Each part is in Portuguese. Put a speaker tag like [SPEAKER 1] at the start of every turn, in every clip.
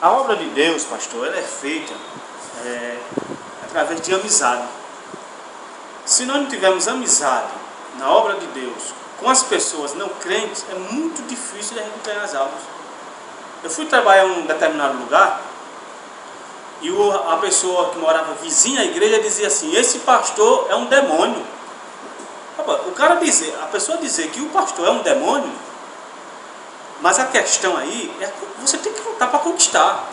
[SPEAKER 1] A obra de Deus, pastor, ela é feita através de amizade. Se nós não tivermos amizade na obra de Deus com as pessoas não crentes, é muito difícil de a gente ganhar as almas. Eu fui trabalhar em um determinado lugar e a pessoa que morava vizinha à igreja dizia assim: esse pastor é um demônio. A pessoa dizer que o pastor é um demônio, mas a questão aí é que você tem que lutar para conquistar.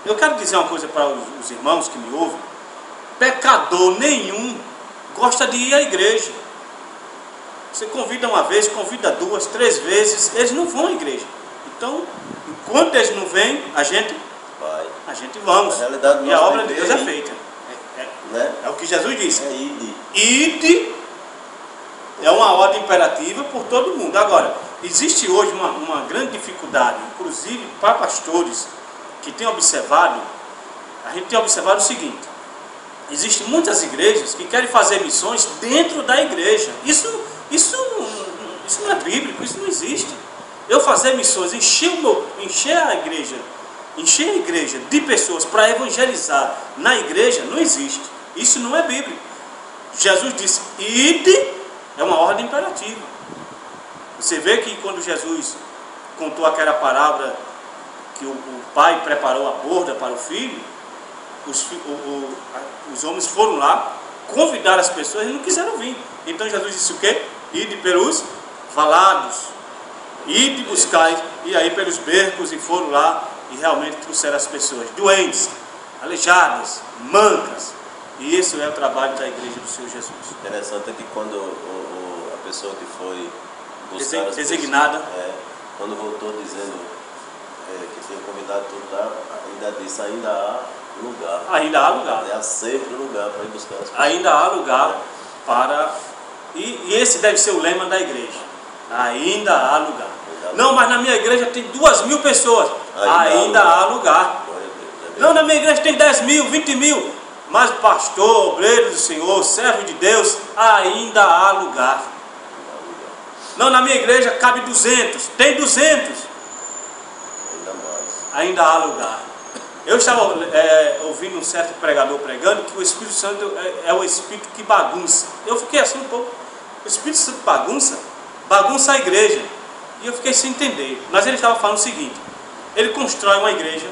[SPEAKER 1] Eu quero dizer uma coisa para os irmãos que me ouvem: pecador nenhum gosta de ir à igreja. Você convida uma vez, convida 2, 3 vezes, eles não vão à igreja. Então, enquanto eles não vêm, a gente vamos. E a obra de Deus é feita. É o que Jesus disse. Ide é uma ordem imperativa por todo mundo. Agora, existe hoje uma grande dificuldade, inclusive para pastores que têm observado. A gente tem observado o seguinte: existem muitas igrejas que querem fazer missões dentro da igreja. Isso não é bíblico, isso não existe. Eu fazer missões, encher a igreja de pessoas para evangelizar na igreja, não existe. Isso não é bíblico. Jesus disse: ide, é uma ordem imperativa. Você vê que quando Jesus contou aquela palavra que o pai preparou a borda para o filho, os homens foram lá, convidaram as pessoas e não quiseram vir. Então Jesus disse o quê? Ide pelos valados, ide buscai, e aí pelos becos, e foram lá e realmente trouxeram as pessoas doentes, aleijadas, mancas. E esse é o trabalho da igreja do Senhor Jesus.
[SPEAKER 2] Interessante é que quando a pessoa que foi buscar
[SPEAKER 1] designada,
[SPEAKER 2] quando voltou dizendo que tinha convidado tudo lá, ainda disse: ainda há lugar.
[SPEAKER 1] Ainda há lugar.
[SPEAKER 2] Há sempre lugar para ir buscar as pessoas.
[SPEAKER 1] Ainda há lugar para... E esse deve ser o lema da igreja. Ainda há lugar. Não, mas na minha igreja tem 2.000 pessoas. Ainda há lugar. Não, na minha igreja tem 10.000, 20.000. Mas pastor, obreiro do Senhor, servo de Deus, ainda há lugar. Não, na minha igreja cabe 200. Tem 200. Ainda há lugar. Eu estava ouvindo um certo pregador pregando que o Espírito Santo é o Espírito que bagunça. Eu fiquei assim um pouco: o Espírito Santo bagunça a igreja. E eu fiquei sem entender. Mas ele estava falando o seguinte: ele constrói uma igreja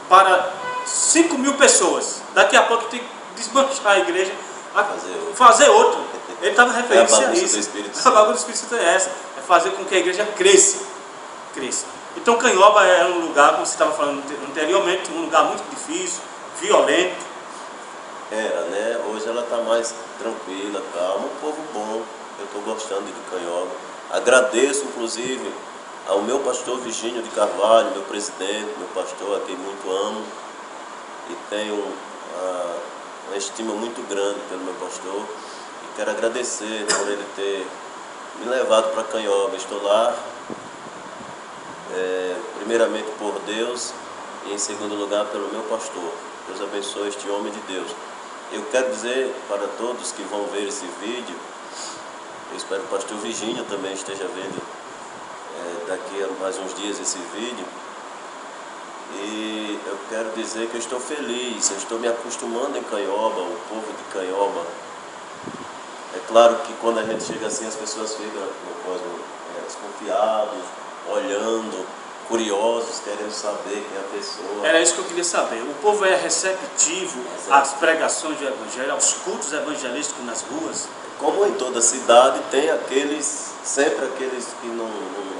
[SPEAKER 1] para 5.000 pessoas. Daqui a pouco tem que desmanchar a igreja, fazer outra. Ele estava referenciando a isso. A bagunça do Espírito Santo é essa: é fazer com que a igreja cresça. Então Canhoba é um lugar, como você estava falando anteriormente, um lugar muito difícil, violento.
[SPEAKER 2] Era, né? Hoje ela está mais tranquila, calma, um povo bom. Eu estou gostando de Canhoba. Agradeço, inclusive, ao meu pastor Virgínio de Carvalho, meu presidente, meu pastor, a quem muito amo. E tenho uma estima muito grande pelo meu pastor. E quero agradecer por ele ter me levado para Canhoba. Estou lá, primeiramente por Deus e em segundo lugar pelo meu pastor. Deus abençoe este homem de Deus. Eu quero dizer para todos que vão ver esse vídeo, eu espero que o pastor Virgínio também esteja vendo daqui a mais uns dias esse vídeo. E eu quero dizer que eu estou feliz, eu estou me acostumando em Canhoba, o povo de Canhoba. É claro que quando a gente chega assim, as pessoas ficam desconfiadas, olhando, curiosos, querendo saber quem é a pessoa.
[SPEAKER 1] Era isso que eu queria saber. O povo é receptivo às pregações do Evangelho, aos cultos evangelísticos nas ruas?
[SPEAKER 2] Como em toda cidade, tem sempre aqueles que não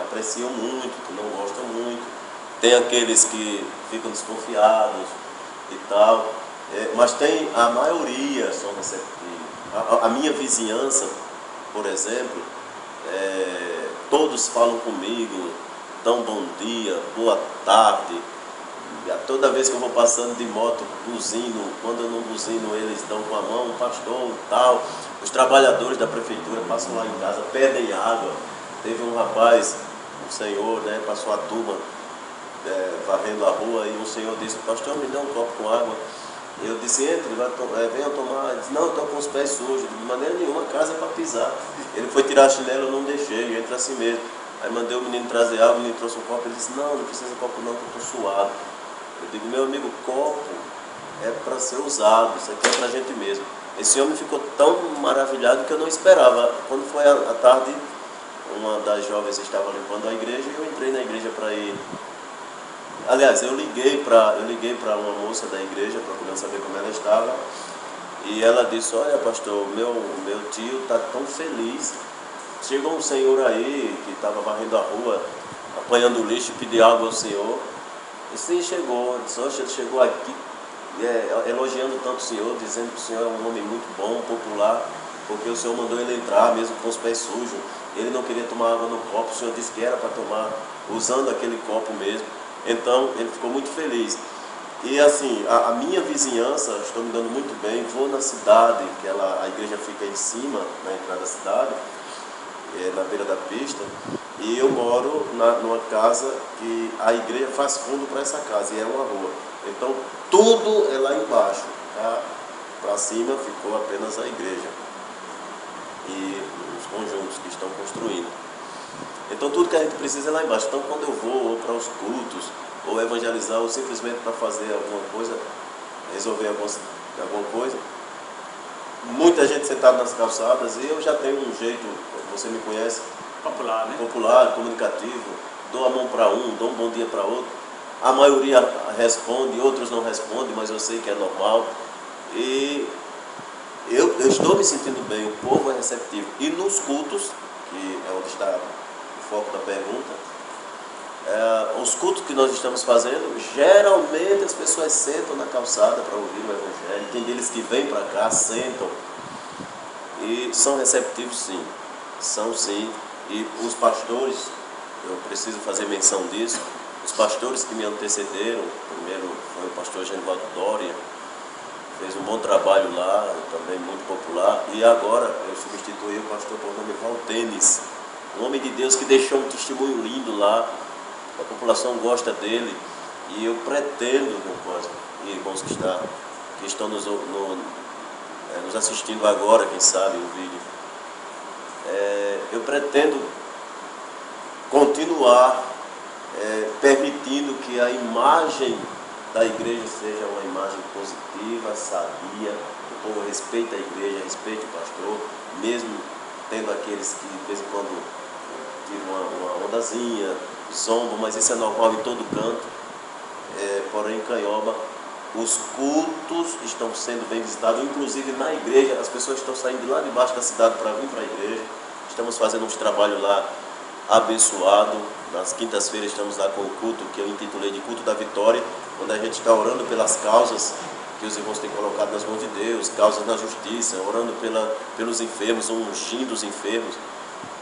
[SPEAKER 2] apreciam muito, que não gostam muito. Tem aqueles que ficam desconfiados e tal. Mas a maioria são receptivos. A minha vizinhança, por exemplo, todos falam comigo, dão bom dia, boa tarde. Toda vez que eu vou passando de moto, buzino. Quando eu não buzino, eles dão com a mão: pastor, tal. Os trabalhadores da prefeitura passam lá em casa, pedem água. Teve um rapaz, um senhor, passou a turma varrendo a rua, e um senhor disse: pastor, me dá um copo com água. Eu disse: entre, venha tomar. Ele disse: não, eu estou com os pés sujos. De maneira nenhuma, a casa é para pisar. Ele foi tirar a chinela, eu não deixei, entra assim mesmo. Aí mandei o menino trazer água, o menino trouxe um copo, ele disse, não precisa de copo não, que eu estou suado. Eu digo, meu amigo, copo é para ser usado, isso aqui é para a gente mesmo. Esse homem ficou tão maravilhado que eu não esperava. Quando foi à tarde, uma das jovens estava limpando a igreja e eu entrei na igreja para ir. Aliás, eu liguei para uma moça da igreja, procurando saber como ela estava. E ela disse, olha pastor, meu tio está tão feliz. Chegou um senhor aí que estava varrendo a rua, apanhando lixo e pediu água ao senhor. E sim, chegou. Ele disse, oxe, ele chegou aqui elogiando tanto o senhor, dizendo que o senhor é um homem muito bom, popular, porque o senhor mandou ele entrar mesmo com os pés sujos. Ele não queria tomar água no copo, o senhor disse que era para tomar usando aquele copo mesmo. Então ele ficou muito feliz. E assim, a minha vizinhança, estou me dando muito bem. Vou na cidade, que a igreja fica em cima, na entrada da cidade, na beira da pista, e eu moro numa casa que a igreja faz fundo para essa casa, e é uma rua. Então tudo é lá embaixo, tá? Para cima ficou apenas a igreja e os conjuntos que estão construindo. Então tudo que a gente precisa é lá embaixo. Então quando eu vou ou para os cultos, ou evangelizar, ou simplesmente para fazer alguma coisa, resolver alguma coisa, muita gente sentada nas calçadas, e eu já tenho um jeito, você me conhece,
[SPEAKER 1] Popular, né?
[SPEAKER 2] Popular, comunicativo, dou a mão para um, dou um bom dia para outro. A maioria responde, outros não respondem, mas eu sei que é normal. E eu estou me sentindo bem, o povo é receptivo. E nos cultos, que é onde está o foco da pergunta, os cultos que nós estamos fazendo, geralmente as pessoas sentam na calçada para ouvir o Evangelho. Tem deles que vêm para cá, sentam e são receptivos, sim. São, sim. E os pastores, eu preciso fazer menção disso, os pastores que me antecederam, primeiro foi o pastor Genivaldo Doria, fez um bom trabalho lá, também muito popular, e agora eu substituí o pastor por nome Valtenes, um homem de Deus que deixou um testemunho lindo lá, a população gosta dele, e eu pretendo, irmãos que estão nos assistindo agora, quem sabe, o vídeo, eu pretendo continuar permitindo que a imagem da igreja seja uma imagem positiva, sadia, o povo respeita a igreja, respeite o pastor, mesmo tendo aqueles que de vez em quando tiram uma ondazinha, zombam, mas isso é normal em todo canto. Porém, em Canhoba, os cultos estão sendo bem visitados, inclusive na igreja, as pessoas estão saindo de lá de baixo da cidade para vir para a igreja. Estamos fazendo uns trabalhos lá abençoado. Nas quintas-feiras estamos lá com o culto que eu intitulei de Culto da Vitória, onde a gente está orando pelas causas que os irmãos têm colocado nas mãos de Deus, causas na justiça, orando pelos enfermos, ungindo os enfermos.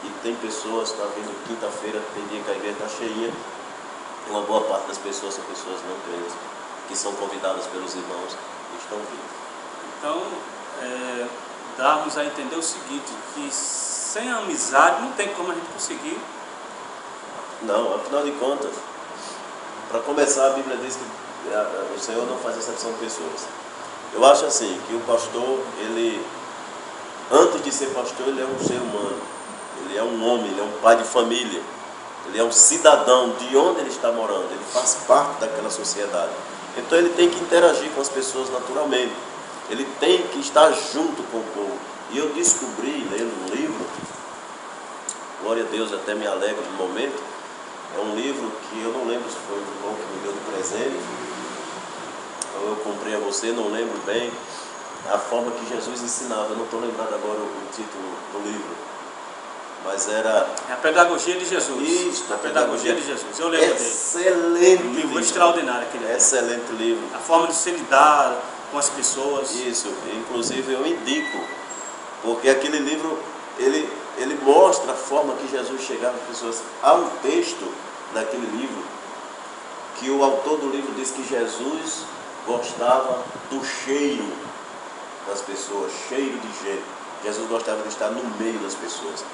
[SPEAKER 2] E tem pessoas, está vendo, quinta-feira tem dia que a igreja está cheinha, e uma boa parte das pessoas são pessoas não crentes, que são convidadas pelos irmãos e estão vindo.
[SPEAKER 1] Então, darmos a entender o seguinte, que sem a amizade não tem como a gente conseguir.
[SPEAKER 2] Não, afinal de contas, para começar, a Bíblia diz que o Senhor não faz exceção de pessoas. Eu acho assim, que o pastor, ele, antes de ser pastor, ele é um ser humano, ele é um homem, ele é um pai de família, ele é um cidadão de onde ele está morando, ele faz parte daquela sociedade. Então ele tem que interagir com as pessoas naturalmente, ele tem que estar junto com o povo. E eu descobri, lendo um livro, glória a Deus, até me alegro no momento, é um livro que eu não lembro se foi o irmão que me deu de presente, ou eu comprei a você, não lembro bem, a forma que Jesus ensinava. Eu não estou lembrado agora o título do livro, mas era...
[SPEAKER 1] É a pedagogia de Jesus.
[SPEAKER 2] Isso,
[SPEAKER 1] a pedagogia de Jesus. Eu lembro dele.
[SPEAKER 2] Excelente
[SPEAKER 1] Um livro
[SPEAKER 2] livro.
[SPEAKER 1] extraordinário aquele livro.
[SPEAKER 2] Excelente livro.
[SPEAKER 1] A forma de se lidar com as pessoas.
[SPEAKER 2] Isso, inclusive eu indico, porque aquele livro, ele mostra a forma que Jesus chegava às pessoas. Há um texto naquele livro, que o autor do livro diz que Jesus gostava do cheiro das pessoas, cheiro de gente. Jesus gostava de estar no meio das pessoas.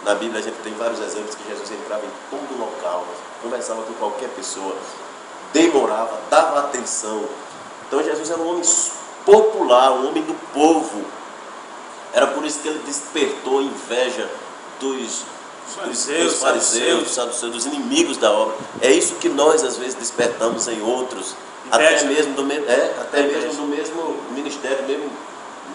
[SPEAKER 2] Na Bíblia a gente tem vários exemplos que Jesus entrava em todo local, conversava com qualquer pessoa, demorava, dava atenção. Então Jesus era um homem popular, um homem do povo. Era por isso que ele despertou inveja dos fariseus, dos saduceus, dos inimigos da obra. É isso que nós às vezes despertamos em outros, até mesmo no mesmo ministério, no mesmo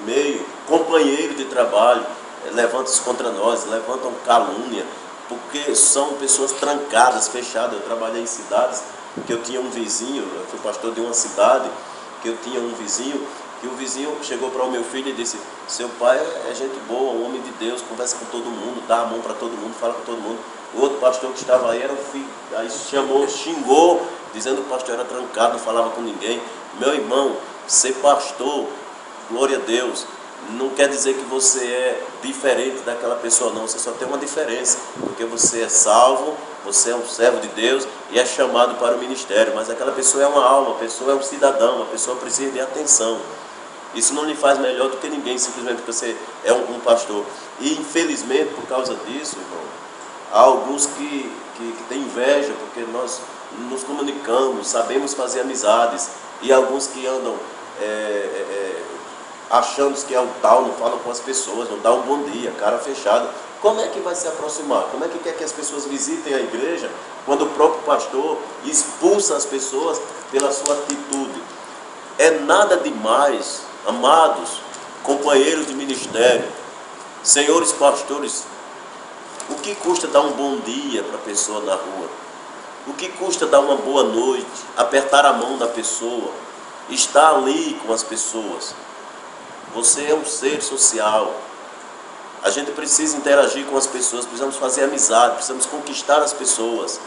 [SPEAKER 2] meio, companheiro de trabalho, levantam-se contra nós, levantam calúnia, porque são pessoas trancadas, fechadas. Eu trabalhei em cidades que eu tinha um vizinho, eu fui pastor de uma cidade, que eu tinha um vizinho, que o vizinho chegou para o meu filho e disse: seu pai é gente boa, um homem de Deus, conversa com todo mundo, dá a mão para todo mundo, fala com todo mundo. O outro pastor que estava aí era um filho, aí chamou, xingou, dizendo que o pastor era trancado, não falava com ninguém. Meu irmão, ser pastor, glória a Deus, não quer dizer que você é diferente daquela pessoa, não. Você só tem uma diferença, porque você é salvo, você é um servo de Deus e é chamado para o ministério. Mas aquela pessoa é uma alma, a pessoa é um cidadão, a pessoa precisa de atenção. Isso não lhe faz melhor do que ninguém, simplesmente porque você é um pastor. E infelizmente, por causa disso, irmão, há alguns que têm inveja, porque nós nos comunicamos, sabemos fazer amizades, e alguns que andam achando que é o tal, não falam com as pessoas, não dá um bom dia, cara fechada. Como é que vai se aproximar? Como é que quer que as pessoas visitem a igreja quando o próprio pastor expulsa as pessoas pela sua atitude? É nada demais, amados, companheiros de ministério, senhores pastores, o que custa dar um bom dia para a pessoa na rua? O que custa dar uma boa noite, apertar a mão da pessoa, estar ali com as pessoas? Você é um ser social. A gente precisa interagir com as pessoas, precisamos fazer amizade, precisamos conquistar as pessoas.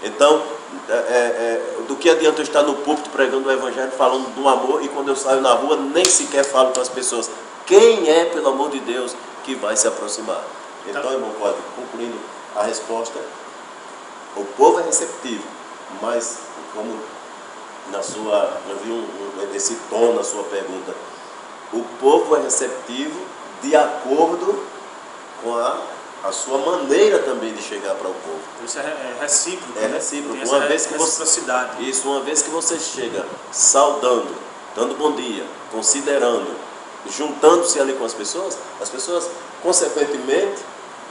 [SPEAKER 2] Então, do que adianta eu estar no púlpito pregando o evangelho, falando do amor, e quando eu saio na rua nem sequer falo com as pessoas? Quem é, pelo amor de Deus, que vai se aproximar? Então, irmão Cláudio, concluindo a resposta, o povo é receptivo, mas como eu vi esse tom na sua pergunta, o povo é receptivo de acordo com a sua maneira também de chegar para o povo.
[SPEAKER 1] Isso é recíproco.
[SPEAKER 2] É recíproco. Uma vez que você chega saudando, dando bom dia, considerando, juntando-se ali com as pessoas consequentemente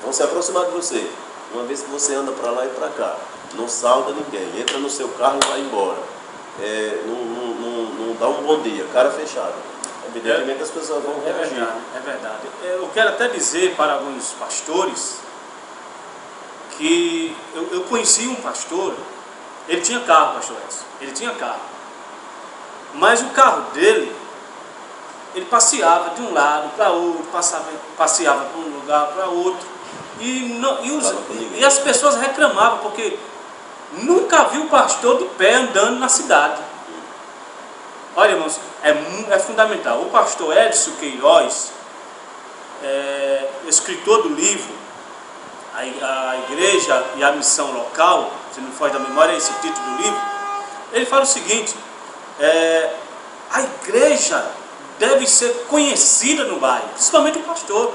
[SPEAKER 2] vão se aproximar de você. Uma vez que você anda para lá e para cá, não sauda ninguém, entra no seu carro e vai embora, não dá um bom dia, cara fechado, evidentemente as pessoas vão reagir.
[SPEAKER 1] É verdade. Eu quero até dizer para alguns pastores que eu conheci um pastor, ele tinha carro, pastor Edson, ele tinha carro, mas o carro dele, ele passeava de um lado para outro, passeava de um lugar para outro, e as pessoas reclamavam, porque nunca viu o pastor de pé andando na cidade. Olha, irmãos, é fundamental. O pastor Edson Queiroz, escritor do livro A Igreja e a Missão Local, se não foge da memória, é esse título do livro, ele fala o seguinte: a igreja deve ser conhecida no bairro, principalmente o pastor.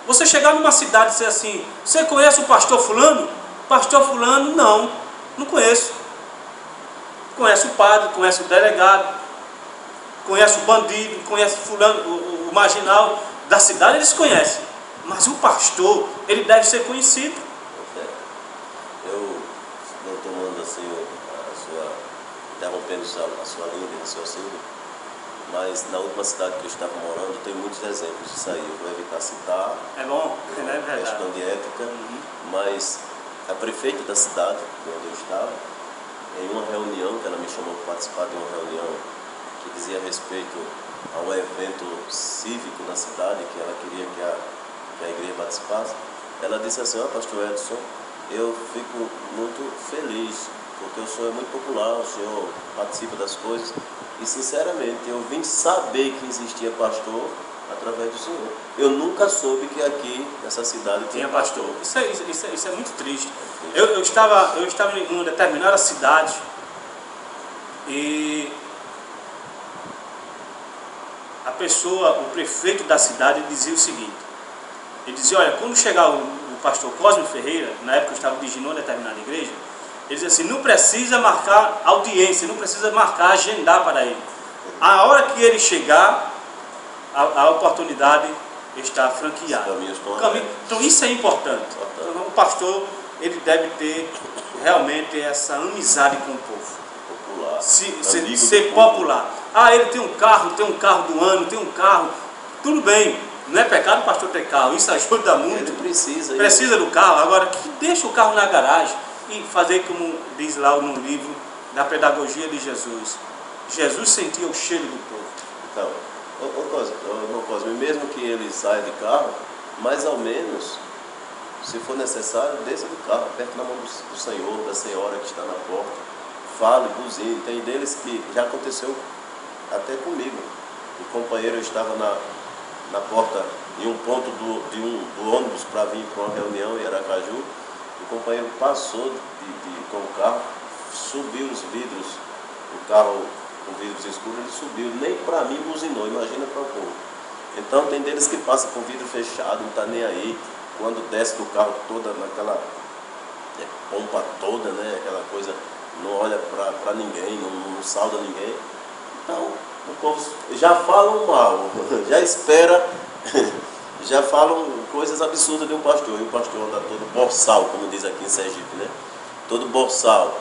[SPEAKER 1] Você chegar numa cidade e dizer assim: você conhece o pastor fulano? Pastor fulano, não conheço. Conhece o padre, conhece o delegado, conhece o bandido, conhece fulano, o marginal da cidade, eles conhecem. Mas o pastor, ele deve ser conhecido.
[SPEAKER 2] Eu não tomando assim interrompendo a sua linha de raciocínio, mas na última cidade que eu estava morando, tem muitos exemplos disso aí. Eu vou evitar citar.
[SPEAKER 1] É bom, é verdade.
[SPEAKER 2] Questão de ética, mas a prefeita da cidade, onde eu estava, em uma reunião, que ela me chamou para participar de uma reunião que dizia respeito a um evento cívico na cidade, que ela queria que a igreja participasse, ela disse assim: pastor Edson, eu fico muito feliz, porque o senhor é muito popular, o senhor participa das coisas, e sinceramente eu vim saber que existia pastor através do senhor. Eu nunca soube que aqui nessa cidade tinha pastor.
[SPEAKER 1] Isso é muito triste. Eu estava em uma determinada cidade e o prefeito da cidade dizia o seguinte: ele dizia: olha, quando chegar o pastor Cosme Ferreira, na época eu estava dirigindo uma determinada igreja, ele dizia assim: não precisa marcar audiência, não precisa marcar, agendar para ele. A hora que ele chegar, a oportunidade, está franqueado.
[SPEAKER 2] Os caminhos estão abertos.
[SPEAKER 1] Então isso é importante. Então, o pastor, ele deve ter realmente essa amizade com o povo.
[SPEAKER 2] Popular.
[SPEAKER 1] Ser popular. Ah, ele tem um carro do ano, tem um carro. Tudo bem, não é pecado o pastor ter carro, isso ajuda muito.
[SPEAKER 2] Ele
[SPEAKER 1] precisa do carro. Agora, que deixa o carro na garagem e fazer como diz lá no livro da pedagogia de Jesus. Jesus sentia o cheiro do povo.
[SPEAKER 2] Então, Cosme, mesmo que ele saia de carro, mais ou menos, se for necessário, desça do carro, aperte na mão do Senhor, da senhora que está na porta, fale, buzine. Tem deles que já aconteceu até comigo. O companheiro estava na porta, em um ponto do ônibus para vir para uma reunião em Aracaju. O companheiro passou com o carro, subiu os vidros, o carro com vidros escuros, ele subiu, nem para mim buzinou, imagina para o povo. Então tem deles que passam com vidro fechado, não está nem aí, quando desce do carro toda, naquela pompa toda, né, aquela coisa, não olha para ninguém, não sauda ninguém. Então o povo já falam mal, já espera, já falam coisas absurdas de um pastor, e o pastor anda todo boçal, como diz aqui em Sergipe, né? Todo boçal,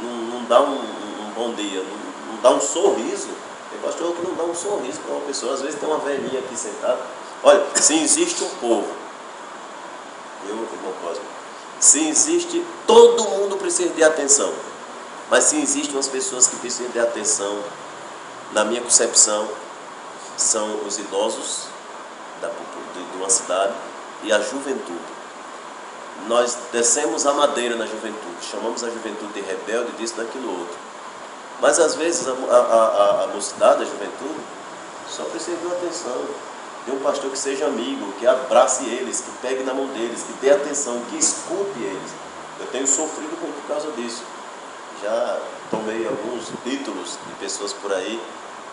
[SPEAKER 2] não dá um bom dia, não dá um sorriso. Tem pastor que não dá um sorriso para uma pessoa. Às vezes tem uma velhinha aqui sentada. Olha, se existe um povo, irmão Cosme, se existe, todo mundo precisa de atenção, mas se existem umas pessoas que precisam de atenção, na minha concepção, são os idosos de uma cidade e a juventude. Nós descemos a madeira na juventude, chamamos a juventude de rebelde, disso, daquilo outro. Mas às vezes a mocidade, a juventude, só precisa de uma atenção, de um pastor que seja amigo, que abrace eles, que pegue na mão deles, que dê atenção, que escute eles. Eu tenho sofrido muito por causa disso. Já tomei alguns títulos de pessoas por aí,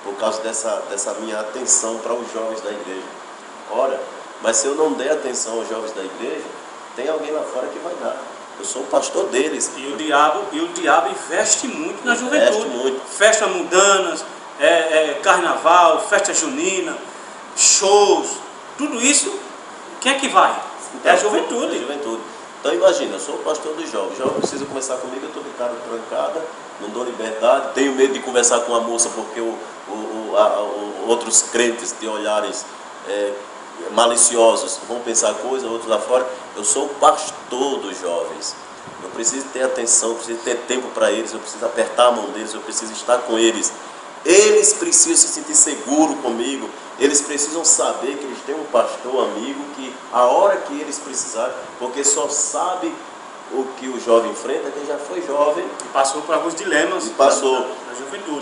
[SPEAKER 2] por causa dessa minha atenção para os jovens da igreja. Ora, mas se eu não der atenção aos jovens da igreja, tem alguém lá fora que vai dar. Eu sou o pastor deles.
[SPEAKER 1] E o diabo investe muito na juventude.
[SPEAKER 2] Investe muito.
[SPEAKER 1] Festa mundanas, carnaval, festa junina, shows, tudo isso, quem é que vai?
[SPEAKER 2] Então,
[SPEAKER 1] é a juventude.
[SPEAKER 2] É a juventude. Então imagina, eu sou o pastor dos jovens. O jovem precisa conversar comigo, eu estou de cara trancada, não dou liberdade, tenho medo de conversar com a moça porque outros crentes de olhares maliciosos vão pensar coisa, outros lá fora. Eu sou o pastor dos jovens. Eu preciso ter atenção, eu preciso ter tempo para eles, eu preciso apertar a mão deles, eu preciso estar com eles. Eles precisam se sentir seguros comigo, eles precisam saber que eles têm um pastor amigo que a hora que eles precisarem, porque só sabe o que o jovem enfrenta quem já foi jovem.
[SPEAKER 1] E passou por alguns dilemas
[SPEAKER 2] na
[SPEAKER 1] juventude.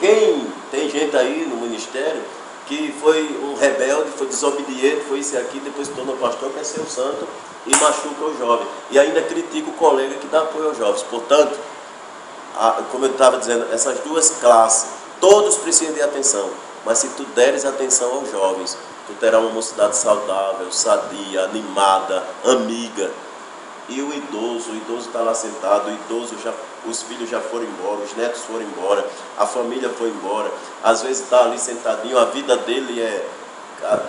[SPEAKER 2] Tem gente aí no ministério que foi um rebelde, foi desobediente, foi isso e aqui, depois se tornou pastor, quer ser o santo e machuca o jovem. E ainda critica o colega que dá apoio aos jovens. Portanto, como eu estava dizendo, essas duas classes, todos precisam de atenção. Mas se tu deres atenção aos jovens, tu terás uma mocidade saudável, sadia, animada, amiga. E o idoso está lá sentado, os filhos já foram embora, os netos foram embora, a família foi embora, às vezes está ali sentadinho, a vida dele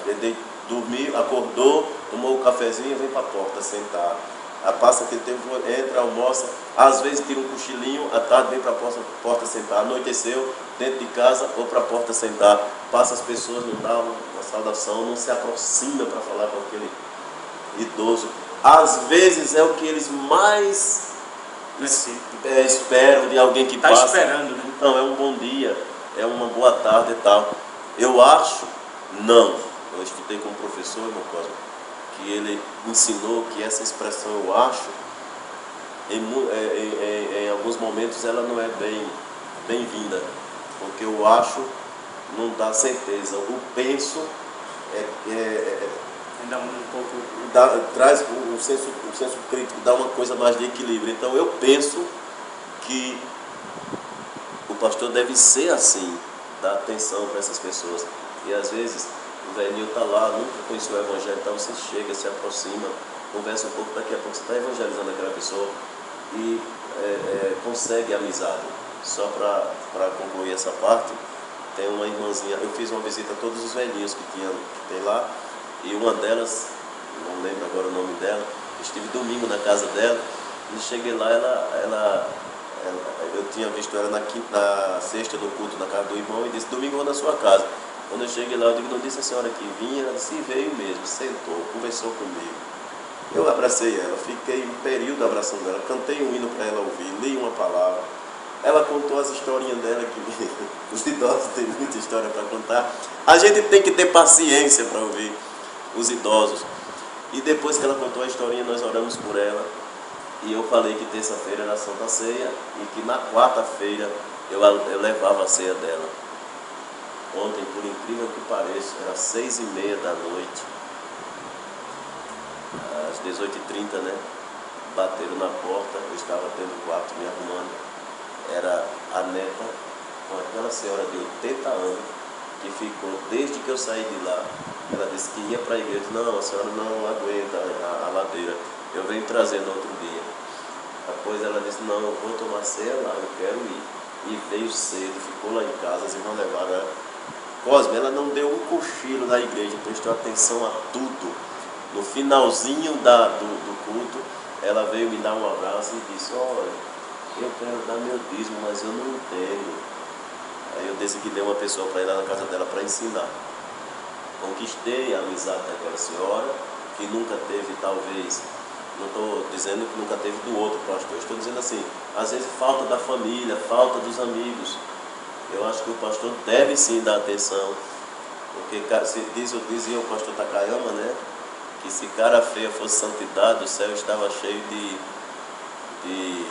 [SPEAKER 2] ele dormir, acordou, tomou o cafezinho e vem para a porta sentar. Passa aquele tempo, entra, almoça, às vezes tira um cochilinho, à tarde vem para a porta sentar, anoiteceu, dentro de casa ou para a porta sentar. Passa as pessoas, não dá uma saudação, não se aproxima para falar com aquele idoso. Às vezes é o que eles mais esperam de alguém que passa.
[SPEAKER 1] Está esperando, né?
[SPEAKER 2] Então é um bom dia, é uma boa tarde e tal. Eu acho, não. Eu estudei com um professor, irmão Cosme, que ele ensinou que essa expressão eu acho, em alguns momentos ela não é bem-vinda. Porque eu acho não dá certeza. O penso
[SPEAKER 1] ainda um pouco
[SPEAKER 2] traz um senso crítico, dá uma coisa mais de equilíbrio. Então eu penso que o pastor deve ser assim, dar atenção para essas pessoas. E às vezes o velhinho está lá, nunca conheceu o evangelho, então você chega, se aproxima, conversa um pouco, daqui a pouco você está evangelizando aquela pessoa e consegue amizade. Só para concluir essa parte, tem uma irmãzinha, eu fiz uma visita a todos os velhinhos que tem lá, E uma delas, não lembro agora o nome dela, estive domingo na casa dela, e cheguei lá, eu tinha visto ela na sexta do culto na casa do irmão e disse, domingo eu vou na sua casa. Quando eu cheguei lá, eu digo, não disse a senhora que vinha? Ela disse, veio mesmo, sentou, conversou comigo. Eu abracei ela, fiquei um período abraçando ela, cantei um hino para ela ouvir, li uma palavra. Ela contou as historinhas dela, que os idosos têm muita história para contar. A gente tem que ter paciência para ouvir os idosos. E depois que ela contou a historinha, nós oramos por ela. E eu falei que terça-feira era a Santa Ceia e que na quarta-feira eu levava a ceia dela. Ontem, por incrível que pareça, era 6h30 da noite. Às 18h30, né? Bateram na porta, eu estava dentro do quarto me arrumando. Era a neta com aquela senhora de 80 anos que ficou desde que eu saí de lá. Ela disse que ia para a igreja. Não, a senhora não aguenta a ladeira, eu venho trazendo outro dia. Depois ela disse, não, eu vou tomar ceia lá, eu quero ir. E veio cedo, ficou lá em casa, as irmãs levaram ela. Cosme, ela não deu um cochilo na igreja, prestou atenção a tudo. No finalzinho do culto, ela veio me dar um abraço e disse, olha, eu quero dar meu dízimo, mas eu não tenho. Aí eu decidi dar uma pessoa para ir lá na casa dela para ensinar. Conquistei a amizade daquela senhora, que nunca teve, talvez, não estou dizendo que nunca teve do outro pastor, estou dizendo assim, às vezes falta da família, falta dos amigos. Eu acho que o pastor deve sim dar atenção, porque dizia o pastor Takayama, né, que se cara feia fosse santidade, o céu estava cheio de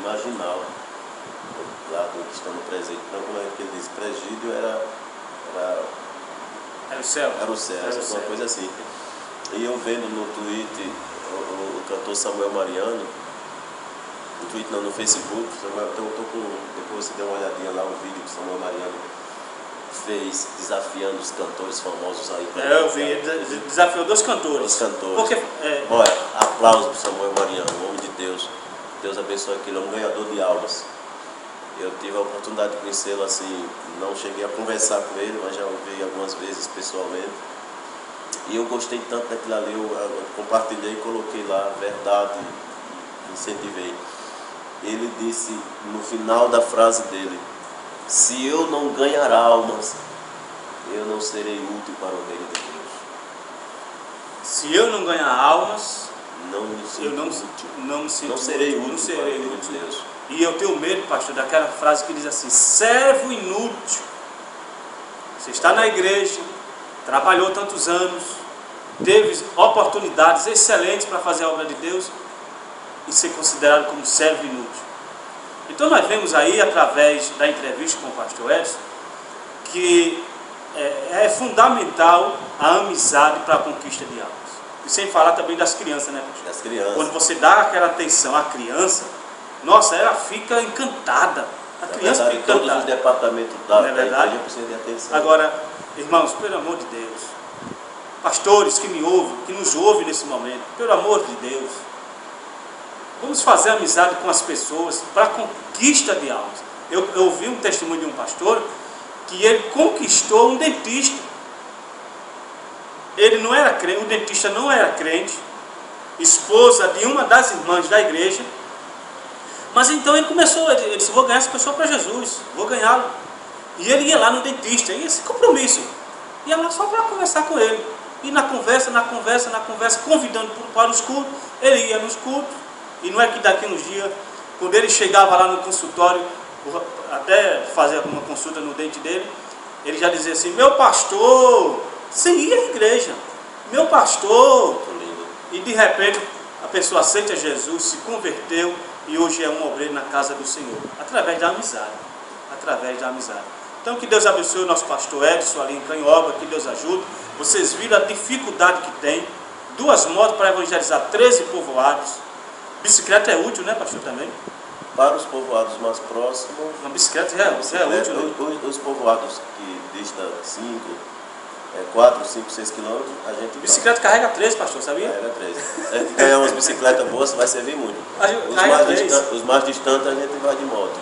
[SPEAKER 2] marginal, lá do que está no presídio. Então, como é que ele diz? Presídio era
[SPEAKER 1] o céu.
[SPEAKER 2] Era o céu, alguma coisa assim. E eu vendo no Twitter o cantor Samuel Mariano, no Twitter não, no Facebook, depois você deu uma olhadinha lá, o vídeo que Samuel Mariano fez desafiando os cantores famosos aí.
[SPEAKER 1] Eu vi, ele desafiou dois cantores.
[SPEAKER 2] Os cantores.
[SPEAKER 1] Porque,
[SPEAKER 2] olha, aplausos para Samuel Mariano, um homem de Deus. Deus abençoe aquele homem, ganhador de almas. Eu tive a oportunidade de conhecê-lo assim, não cheguei a conversar com ele, mas já ouvi algumas vezes pessoalmente. E eu gostei tanto daquilo ali, eu compartilhei, coloquei lá a verdade, incentivei. Ele disse no final da frase dele, se eu não ganhar almas, eu não serei útil para o reino de Deus.
[SPEAKER 1] Se eu não ganhar almas,
[SPEAKER 2] eu não serei útil para o reino de Deus.
[SPEAKER 1] E eu tenho medo, pastor, daquela frase que diz assim, servo inútil. Você está na igreja, trabalhou tantos anos, teve oportunidades excelentes para fazer a obra de Deus e ser considerado como servo inútil. Então nós vemos aí, através da entrevista com o pastor Edson, que é fundamental a amizade para a conquista de almas. E sem falar também das crianças, né, pastor?
[SPEAKER 2] Das crianças.
[SPEAKER 1] Quando você dá aquela atenção à criança, nossa, ela fica encantada. A criança fica encantada.
[SPEAKER 2] Todos os departamentos da igreja precisam de atenção.
[SPEAKER 1] Agora, irmãos, pelo amor de Deus, pastores que me ouvem, que nos ouvem nesse momento, pelo amor de Deus, vamos fazer amizade com as pessoas para a conquista de almas. Eu ouvi um testemunho de um pastor que ele conquistou um dentista. Ele não era crente, o dentista não era crente, esposa de uma das irmãs da igreja. Mas então ele começou, ele disse, vou ganhar essa pessoa para Jesus, vou ganhá-lo. E ele ia lá no dentista, e esse compromisso, ia lá só para conversar com ele. E na conversa, convidando para os cultos, ele ia nos cultos. E não é que daqui uns dias, quando ele chegava lá no consultório, até fazer uma consulta no dente dele, ele já dizia assim, meu pastor, você ia à igreja, meu pastor. E de repente a pessoa aceita Jesus, se converteu e hoje é um obreiro na casa do Senhor, através da amizade. Então que Deus abençoe o nosso pastor Edson ali em Canhoba, que Deus ajude. Vocês viram a dificuldade que tem, 2 motos para evangelizar 13 povoados. Bicicleta é útil, né, pastor, também?
[SPEAKER 2] Para os povoados mais próximos...
[SPEAKER 1] Uma bicicleta é útil, né?
[SPEAKER 2] Os povoados que distam 4, 5, 6 quilômetros, a gente...
[SPEAKER 1] Bicicleta carrega 13, pastor, sabia?
[SPEAKER 2] Carrega 13. Se a gente ganhar umas bicicletas boas, vai servir muito. Os mais distantes a gente vai de moto.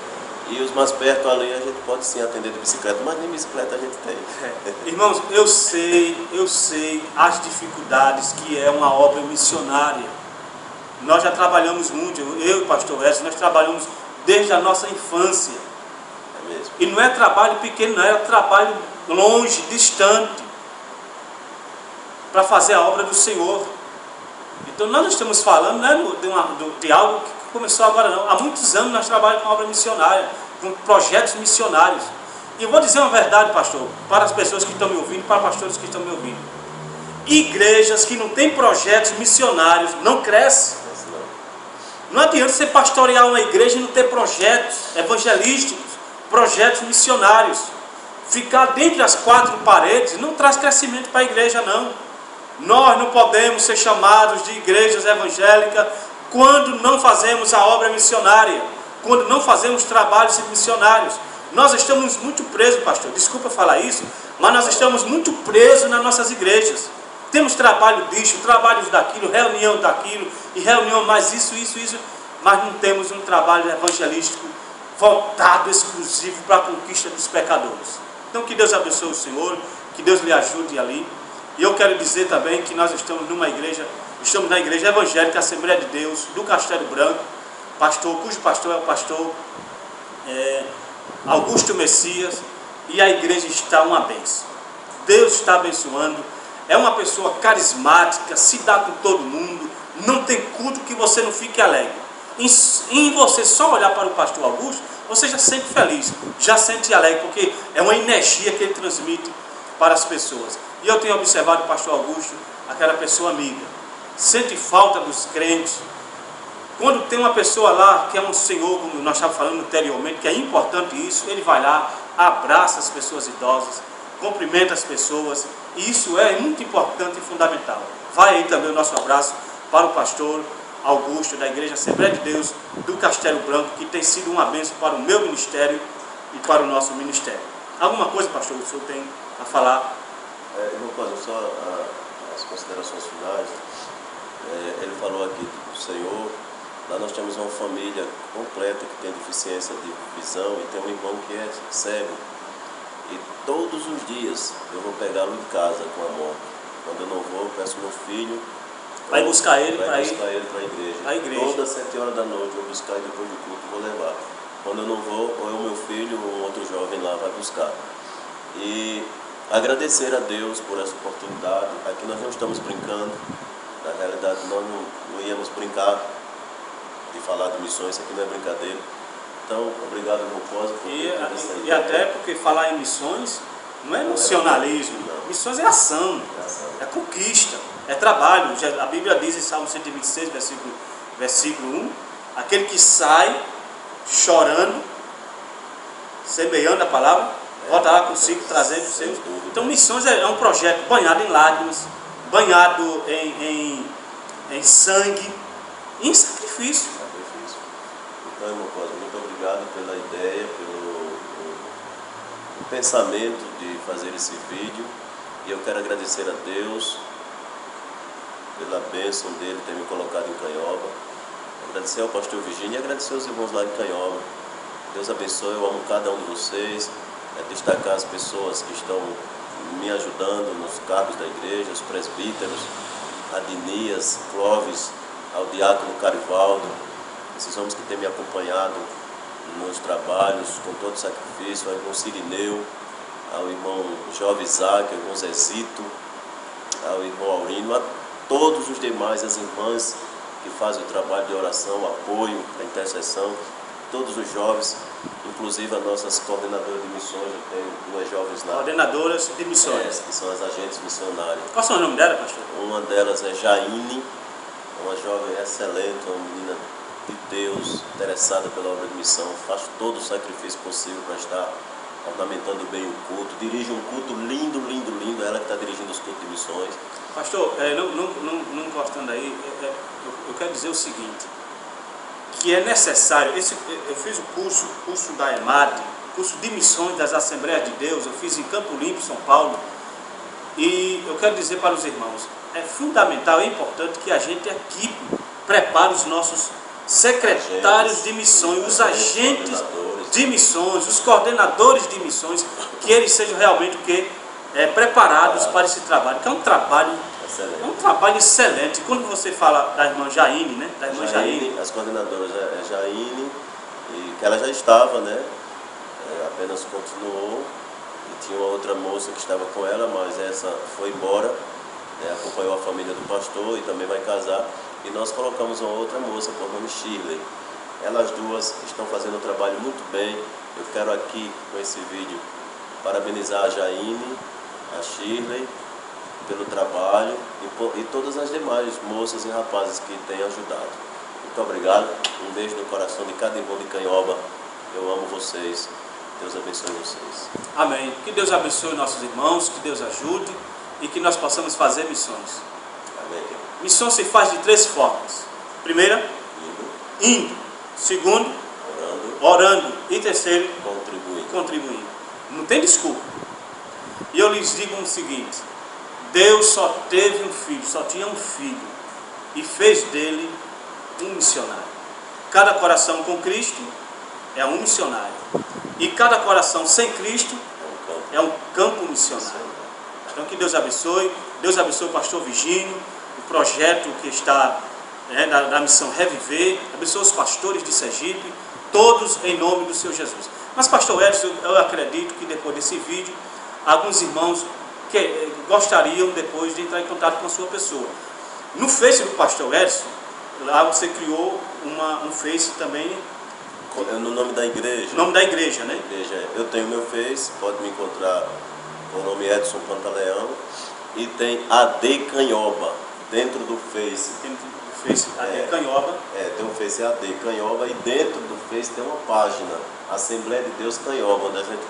[SPEAKER 2] E os mais perto ali a gente pode sim atender de bicicleta, mas nem bicicleta a gente tem.
[SPEAKER 1] Irmãos, eu sei as dificuldades que é uma obra missionária. Nós já trabalhamos muito, eu e o pastor Wesley, nós trabalhamos desde a nossa infância.
[SPEAKER 2] É mesmo.
[SPEAKER 1] E não é trabalho pequeno, não é trabalho longe, distante, para fazer a obra do Senhor. Então nós não estamos falando, né, de algo que começou agora não. Há muitos anos nós trabalhamos com obra missionária, com projetos missionários. E eu vou dizer uma verdade, pastor, para as pessoas que estão me ouvindo, para pastores que estão me ouvindo. Igrejas que não têm projetos missionários não crescem. Não adianta você pastorear uma igreja e não ter projetos evangelísticos, projetos missionários. Ficar dentro das quatro paredes não traz crescimento para a igreja, não. Nós não podemos ser chamados de igrejas evangélicas quando não fazemos a obra missionária, quando não fazemos trabalhos missionários. Nós estamos muito presos, pastor, desculpa falar isso, mas nós estamos muito presos nas nossas igrejas. Temos trabalho disso, trabalhos daquilo, reunião daquilo, e reunião mais isso, mas não temos um trabalho evangelístico voltado exclusivo para a conquista dos pecadores. Então que Deus abençoe o Senhor, que Deus lhe ajude ali. E eu quero dizer também que nós estamos na igreja evangélica Assembleia de Deus do Castelo Branco, cujo pastor é o pastor Augusto Messias, e a igreja está uma bênção. Deus está abençoando, é uma pessoa carismática, se dá com todo mundo, não tem culto que você não fique alegre. Em você só olhar para o pastor Augusto, você já se sente feliz, já se sente alegre, porque é uma energia que ele transmite para as pessoas. E eu tenho observado o pastor Augusto, aquela pessoa amiga, sente falta dos crentes. Quando tem uma pessoa lá que é um senhor, como nós estávamos falando anteriormente, que é importante isso, ele vai lá, abraça as pessoas idosas, cumprimenta as pessoas, e isso é muito importante e fundamental. Vai aí também o nosso abraço para o pastor Augusto, da Igreja Assembleia de Deus do Castelo Branco, que tem sido uma bênção para o meu ministério e para o nosso ministério. Alguma coisa, pastor, o senhor tem a falar?
[SPEAKER 2] Irmão Cosmo, só as considerações finais. Ele falou aqui do Senhor. Lá nós temos uma família completa que tem deficiência de visão e tem um irmão que é cego. E todos os dias eu vou pegá-lo em casa com a moto. Quando eu não vou, eu peço meu filho.
[SPEAKER 1] Vai buscar ele para
[SPEAKER 2] a igreja. Todas 7 horas da noite eu vou buscar e depois do culto vou levar. Quando eu não vou, ou é o meu filho ou um outro jovem lá vai buscar. E agradecer a Deus por essa oportunidade. Aqui nós não estamos brincando. Na realidade nós não íamos brincar de falar de missões, isso aqui não é brincadeira. Então, obrigado, irmão Cosa, por
[SPEAKER 1] e até porque falar em missões não é nacionalismo. Missões é ação, é conquista, é trabalho. A Bíblia diz em Salmo 126, versículo 1, aquele que sai chorando, semeando a palavra, volta lá consigo trazendo os seus. Então, missões é um projeto banhado em lágrimas, banhado em sangue, em sacrifício.
[SPEAKER 2] Então, irmão Cosa, muito obrigado pela ideia, pelo pensamento de fazer esse vídeo. E eu quero agradecer a Deus pela bênção dele ter me colocado em Canhoba. Agradecer ao pastor Virgínio e agradecer aos irmãos lá de Canhoba. Deus abençoe, eu amo cada um de vocês. Destacar as pessoas que estão me ajudando nos cargos da igreja, os presbíteros, Adinias, Clóvis, ao diácono Carivaldo, esses homens que têm me acompanhado nos trabalhos com todo sacrifício, ao irmão Sirineu, ao irmão Jovem Isaac, ao irmão Zezito, ao irmão Aurino, a todos os demais, as irmãs que fazem o trabalho de oração, o apoio, a intercessão, todos os jovens, inclusive as nossas coordenadoras de missões. Eu tenho 2 jovens lá.
[SPEAKER 1] Coordenadoras de missões.
[SPEAKER 2] Que são as agentes missionárias.
[SPEAKER 1] Qual é o nome dela, pastor?
[SPEAKER 2] Uma delas é Jaine, uma jovem excelente, uma menina de Deus, interessada pela obra de missão, faz todo o sacrifício possível para estar ornamentando bem o culto, dirige um culto lindo, lindo, lindo, ela que está dirigindo os cultos de missões.
[SPEAKER 1] Pastor, não gostando aí, eu quero dizer o seguinte, que é necessário, eu fiz o curso da EMAD, curso de missões das Assembleias de Deus, eu fiz em Campo Limpo, São Paulo, e eu quero dizer para os irmãos, é fundamental, é importante que a gente prepare os nossos secretários de missões, os agentes de missões, os coordenadores de missões, que eles sejam realmente o quê? Preparados para esse trabalho, que é um trabalho excelente. É um trabalho excelente. Quando você fala da irmã Jaine, né? Da irmã Jaine,
[SPEAKER 2] as coordenadoras é Jaine, e que ela já estava, né? Apenas continuou, e tinha uma outra moça que estava com ela, mas essa foi embora, né? Acompanhou a família do pastor e também vai casar, e nós colocamos uma outra moça por nome Shirley. Elas duas estão fazendo um trabalho muito bem. Eu quero aqui, com esse vídeo, parabenizar a Jaine, a Shirley, pelo trabalho e todas as demais moças e rapazes que têm ajudado. Muito obrigado, um beijo no coração de cada irmão de Canhoba. Eu amo vocês, Deus abençoe vocês.
[SPEAKER 1] Amém. Que Deus abençoe nossos irmãos, que Deus ajude e que nós possamos fazer missões.
[SPEAKER 2] Amém.
[SPEAKER 1] Missão se faz de 3 formas. Primeira, indo. Segundo, orando. E terceiro, contribuindo. Não tem desculpa. E eu lhes digo o seguinte: Deus só teve um filho, só tinha um filho, e fez dele um missionário. Cada coração com Cristo é um missionário, e cada coração sem Cristo é um campo missionário. Então que Deus abençoe o pastor Virgínio, o projeto que está da missão Reviver, abençoe os pastores de Sergipe, todos em nome do Senhor Jesus. Mas pastor Edson, eu acredito que depois desse vídeo, alguns irmãos que gostariam depois de entrar em contato com a sua pessoa. No Face do pastor Edson, lá você criou um Face também.
[SPEAKER 2] No nome da igreja.
[SPEAKER 1] O nome da igreja, né?
[SPEAKER 2] Eu tenho meu Face, pode me encontrar com o nome Edson Pantaleão. E tem AD Canhoba, dentro do Face.
[SPEAKER 1] Dentro do Face AD Canhoba.
[SPEAKER 2] Tem um Face AD Canhoba, e dentro do Face tem uma página, Assembleia de Deus Canhoba, onde a gente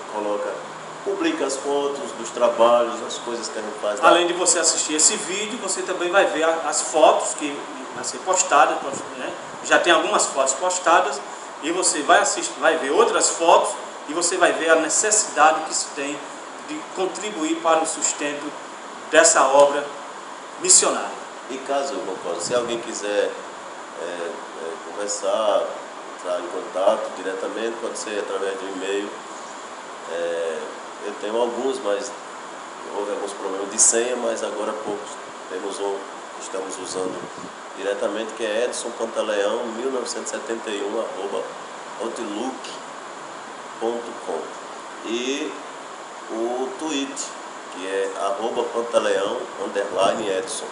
[SPEAKER 2] publica as fotos dos trabalhos, as coisas que a gente faz.
[SPEAKER 1] Além de você assistir esse vídeo, você também vai ver as fotos que vão ser postadas, né? Já tem algumas fotos postadas, e você vai assistir, vai ver outras fotos, e você vai ver a necessidade que se tem de contribuir para o sustento dessa obra missionária.
[SPEAKER 2] E caso, irmão Cosmo, se alguém quiser conversar, entrar em contato diretamente, pode ser através de um e-mail. Eu tenho alguns, mas houve alguns problemas de senha, mas agora há pouco temos um que estamos usando diretamente, que é Edson Pantaleão 1971 @outlook.com, e o tweet, que é @Pantaleão_Edson.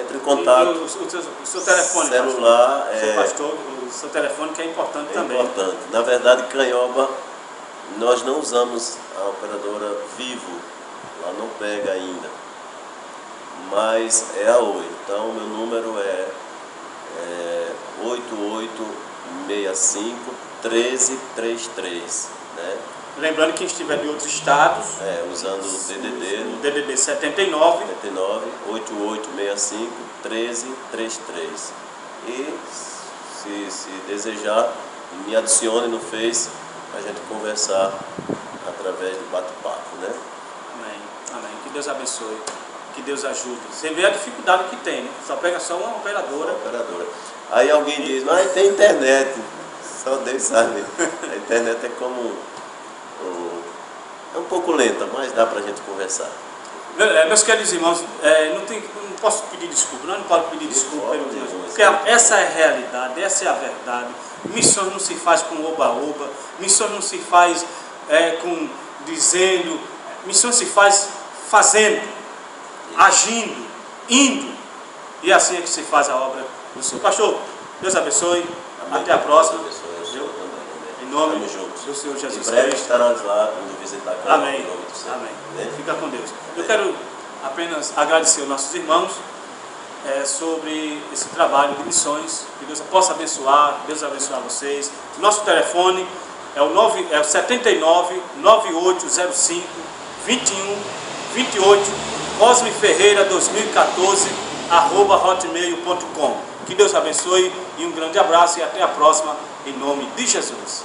[SPEAKER 2] Entre em contato.
[SPEAKER 1] O seu telefone,
[SPEAKER 2] celular,
[SPEAKER 1] pastor, o seu telefone, que é importante também.
[SPEAKER 2] Importante. Na verdade, Canhoba, nós não usamos a operadora Vivo, lá não pega ainda, mas é a Oi. Então, meu número é 8865-1333, né?
[SPEAKER 1] Lembrando que quem estiver de outros estados,
[SPEAKER 2] usando o
[SPEAKER 1] DDD 79
[SPEAKER 2] 8865-1333. E se desejar, me adicione no Face para a gente conversar através do bate-papo, né?
[SPEAKER 1] Amém. Amém. Que Deus abençoe, que Deus ajude. Você vê a dificuldade que tem, né? Só pega só uma operadora.
[SPEAKER 2] Aí alguém diz, mas tem internet. Só Deus sabe. A internet é como é um pouco lenta, mas dá para a gente conversar.
[SPEAKER 1] Meus queridos irmãos, não posso pedir desculpa, não pode pedir desculpa pelo Deus, porque essa é a realidade, essa é a verdade. Missões não se faz com oba-oba, missões não se faz com dizendo, missões se faz fazendo, agindo, indo, e assim é que se faz a obra do Senhor. Pastor, Deus abençoe, amém. Até a próxima. Em nome do Senhor Jesus.
[SPEAKER 2] Em breve estarás lá indo visitar cada
[SPEAKER 1] amém. Em nome do Senhor. Amém. Fica com Deus. Eu quero apenas agradecer aos nossos irmãos sobre esse trabalho de missões. Que Deus possa abençoar, Deus abençoar vocês. Nosso telefone é o 79 9805 2128, Cosme Ferreira 2014 @hotmail.com. Que Deus abençoe e um grande abraço, e até a próxima, em nome de Jesus.